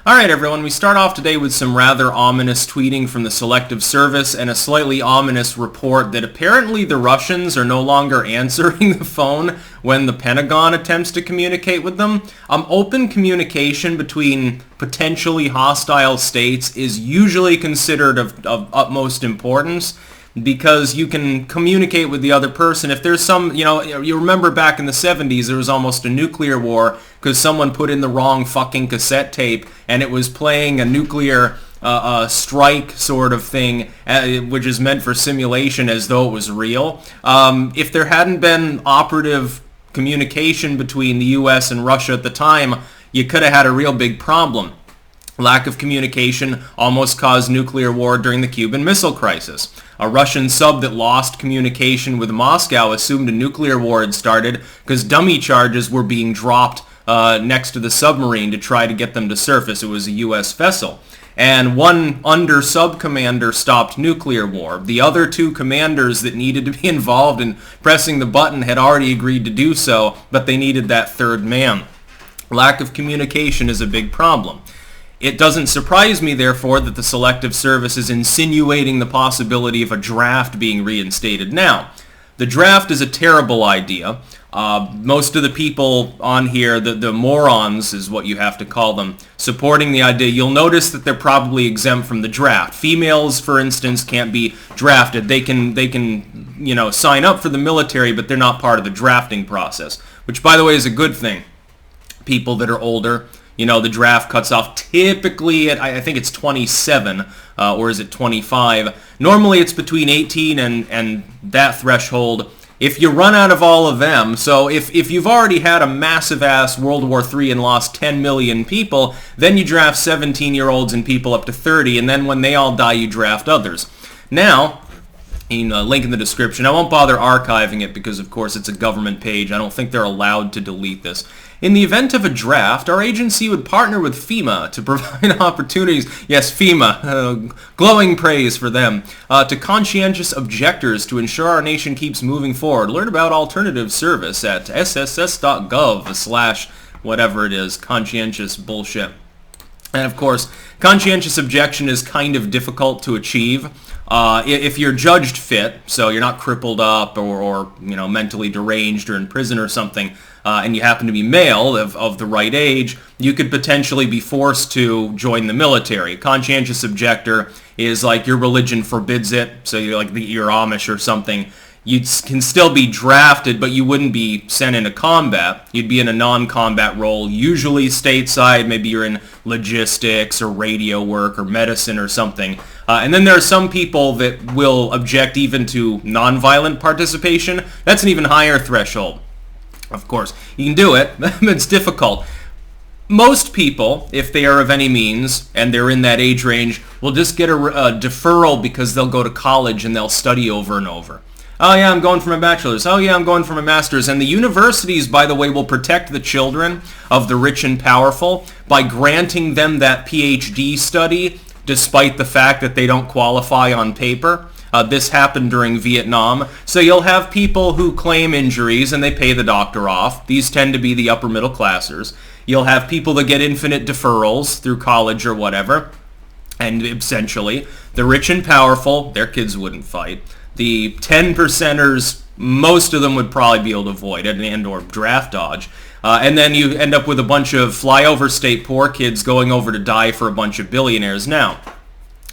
Alright everyone, we start off today with some rather ominous tweeting from the Selective service and a slightly ominous report that apparently the Russians are no longer answering the phone when the Pentagon attempts to communicate with them. Open communication between potentially hostile states is usually considered of utmost importance, because you can communicate with the other person. If there's some, you remember back in the 70s, there was almost a nuclear war because someone put in the wrong fucking cassette tape and it was playing a nuclear strike sort of thing, which is meant for simulation as though it was real. If there hadn't been operative communication between the US and Russia at the time, you could have had a real big problem. Lack of communication almost caused nuclear war during the Cuban Missile Crisis. A Russian sub that lost communication with Moscow assumed a nuclear war had started because dummy charges were being dropped next to the submarine to try to get them to surface. It was a U.S. vessel. And one under-sub commander stopped nuclear war. The other two commanders that needed to be involved in pressing the button had already agreed to do so, but they needed that third man. Lack of communication is a big problem. It doesn't surprise me, therefore, that the Selective Service is insinuating the possibility of a draft being reinstated. Now, the draft is a terrible idea. Most of the people on here, the morons is what you have to call them, supporting the idea, you'll notice that they're probably exempt from the draft. Females, for instance, can't be drafted. They can sign up for the military, but they're not part of the drafting process, which, by the way, is a good thing. People that are older, the draft cuts off typically at, I think it's 27, or is it 25? Normally it's between 18 and that threshold. If you run out of all of them, so if you've already had a massive-ass World War III and lost 10 million people, then you draft 17-year-olds and people up to 30, and then when they all die, you draft others. Now, link in the description. I won't bother archiving it because, of course, it's a government page. I don't think they're allowed to delete this. In the event of a draft, our agency would partner with FEMA to provide opportunities, yes, FEMA, glowing praise for them, to conscientious objectors to ensure our nation keeps moving forward. Learn about alternative service at sss.gov/whatever it is, conscientious bullshit. And of course, conscientious objection is kind of difficult to achieve. If you're judged fit, so you're not crippled up or mentally deranged or in prison or something, and you happen to be male of the right age, you could potentially be forced to join the military. Conscientious objector is like your religion forbids it, so you're Amish or something. You can still be drafted, but you wouldn't be sent into combat. You'd be in a non-combat role, usually stateside. Maybe you're in logistics or radio work or medicine or something. And then there are some people that will object even to non-violent participation. That's an even higher threshold. Of course, you can do it, but it's difficult. Most people, if they are of any means, and they're in that age range, will just get a deferral because they'll go to college and they'll study over and over. Oh yeah, I'm going for my bachelor's. Oh yeah, I'm going for my master's. And the universities, by the way, will protect the children of the rich and powerful by granting them that PhD study despite the fact that they don't qualify on paper. This happened during Vietnam. So you'll have people who claim injuries and they pay the doctor off. These tend to be the upper middle classers. You'll have people that get infinite deferrals through college or whatever. And essentially, the rich and powerful, their kids wouldn't fight. The 10%ers, most of them would probably be able to avoid it and or draft dodge. And then you end up with a bunch of flyover state poor kids going over to die for a bunch of billionaires. Now,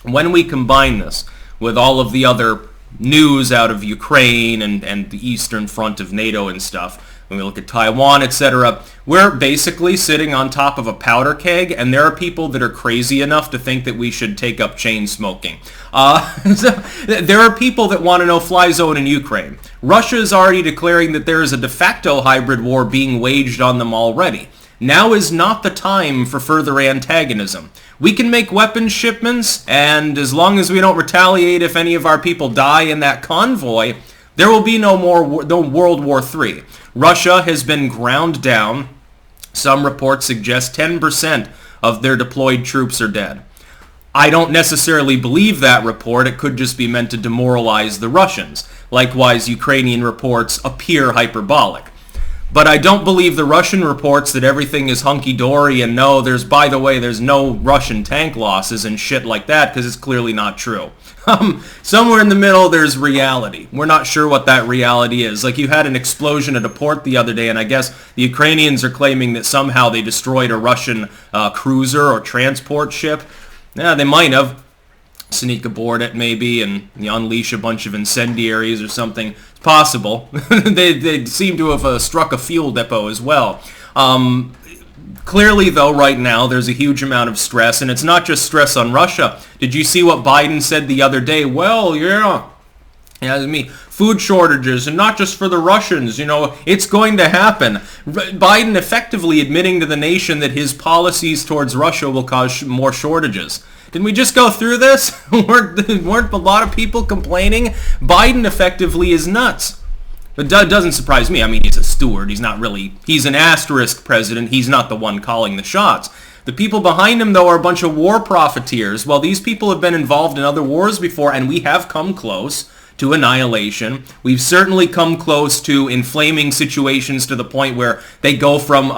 when we combine this with all of the other news out of Ukraine and the eastern front of NATO and stuff, when we look at Taiwan, etc., we're basically sitting on top of a powder keg, and there are people that are crazy enough to think that we should take up chain smoking. So there are people that want a no-fly zone in Ukraine. Russia is already declaring that there is a de facto hybrid war being waged on them already. Now is not the time for further antagonism. We can make weapons shipments, and as long as we don't retaliate if any of our people die in that convoy, there will be no World War III. Russia has been ground down. Some reports suggest 10% of their deployed troops are dead. I don't necessarily believe that report. It could just be meant to demoralize the Russians. Likewise, Ukrainian reports appear hyperbolic. But I don't believe the Russian reports that everything is hunky-dory and no, by the way, there's no Russian tank losses and shit like that, because it's clearly not true. Somewhere in the middle, there's reality. We're not sure what that reality is. Like, you had an explosion at a port the other day, and I guess the Ukrainians are claiming that somehow they destroyed a Russian cruiser or transport ship. Yeah, they might have. Sneak aboard it maybe and unleash a bunch of incendiaries or something. It's possible. they seem to have struck a fuel depot as well. Clearly, though, right now, there's a huge amount of stress, and it's not just stress on Russia. Did you see what Biden said the other day? Well, yeah, food shortages, and not just for the Russians, it's going to happen. Biden effectively admitting to the nation that his policies towards Russia will cause more shortages. Didn't we just go through this? weren't a lot of people complaining? Biden effectively is nuts. But that doesn't surprise me. I mean, he's a steward. He's an asterisk president. He's not the one calling the shots. The people behind him, though, are a bunch of war profiteers. Well, these people have been involved in other wars before, and we have come close to annihilation. We've certainly come close to inflaming situations to the point where they go from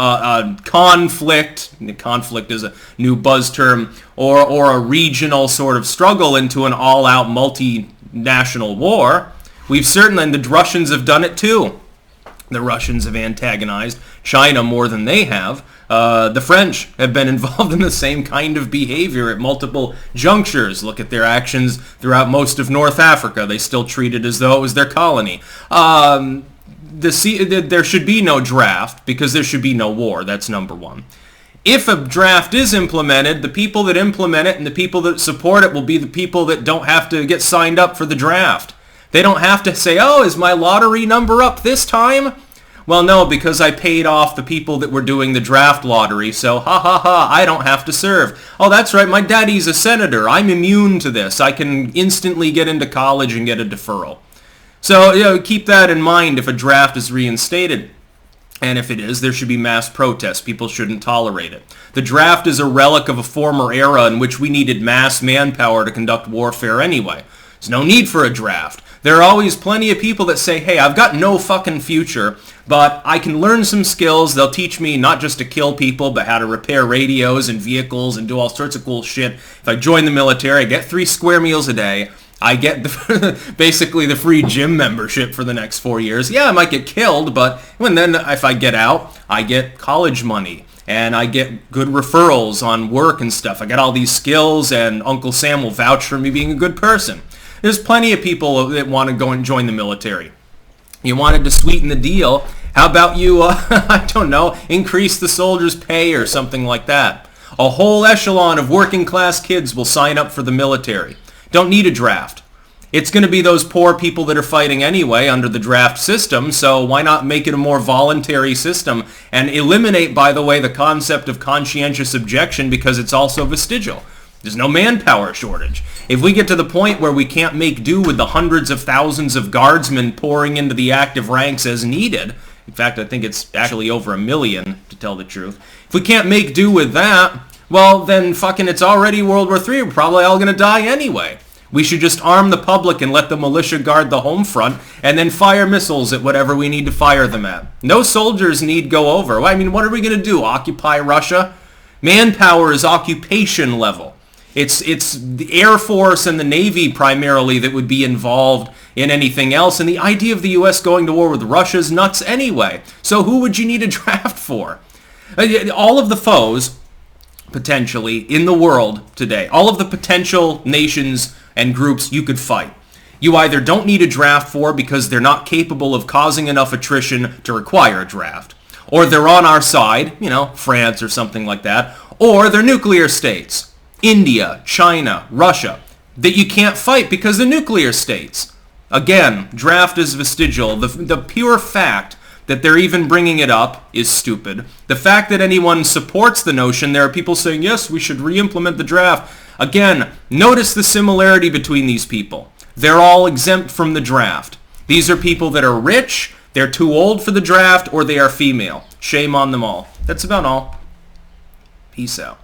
conflict is a new buzz term, or a regional sort of struggle into an all-out multinational war. And the Russians have done it too. The Russians have antagonized China more than they have. The French have been involved in the same kind of behavior at multiple junctures. Look at their actions throughout most of North Africa. They still treat it as though it was their colony. There should be no draft because there should be no war. That's number one. If a draft is implemented, the people that implement it and the people that support it will be the people that don't have to get signed up for the draft. They don't have to say, oh, is my lottery number up this time? Well, no, because I paid off the people that were doing the draft lottery, so I don't have to serve. Oh, that's right, my daddy's a senator. I'm immune to this. I can instantly get into college and get a deferral. So, keep that in mind if a draft is reinstated. And if it is, there should be mass protests. People shouldn't tolerate it. The draft is a relic of a former era in which we needed mass manpower to conduct warfare anyway. There's no need for a draft. There are always plenty of people that say, hey, I've got no fucking future, but I can learn some skills. They'll teach me not just to kill people, but how to repair radios and vehicles and do all sorts of cool shit. If I join the military, I get 3 square meals a day. I get basically the free gym membership for the next 4 years. Yeah, I might get killed, but then if I get out, I get college money. And I get good referrals on work and stuff. I got all these skills, and Uncle Sam will vouch for me being a good person. There's plenty of people that want to go and join the military. You wanted to sweeten the deal. How about you, increase the soldiers' pay or something like that? A whole echelon of working class kids will sign up for the military. Don't need a draft. It's going to be those poor people that are fighting anyway under the draft system, so why not make it a more voluntary system and eliminate, by the way, the concept of conscientious objection because it's also vestigial. There's no manpower shortage. If we get to the point where we can't make do with the hundreds of thousands of guardsmen pouring into the active ranks as needed, in fact, I think it's actually over 1 million, to tell the truth. If we can't make do with that, well, then fucking it's already World War III. We're probably all going to die anyway. We should just arm the public and let the militia guard the home front and then fire missiles at whatever we need to fire them at. No soldiers need go over. I mean, what are we going to do? Occupy Russia? Manpower is occupation level. It's the Air Force and the Navy primarily that would be involved in anything else. And the idea of the U.S. going to war with Russia is nuts anyway. So who would you need a draft for? All of the foes, potentially, in the world today, all of the potential nations and groups you could fight, you either don't need a draft for because they're not capable of causing enough attrition to require a draft, or they're on our side, France or something like that, or they're nuclear states. India, China, Russia, that you can't fight because they're nuclear states. Again, draft is vestigial. The pure fact that they're even bringing it up is stupid. The fact that anyone supports the notion, there are people saying, yes, we should re-implement the draft. Again, notice the similarity between these people. They're all exempt from the draft. These are people that are rich, they're too old for the draft, or they are female. Shame on them all. That's about all. Peace out.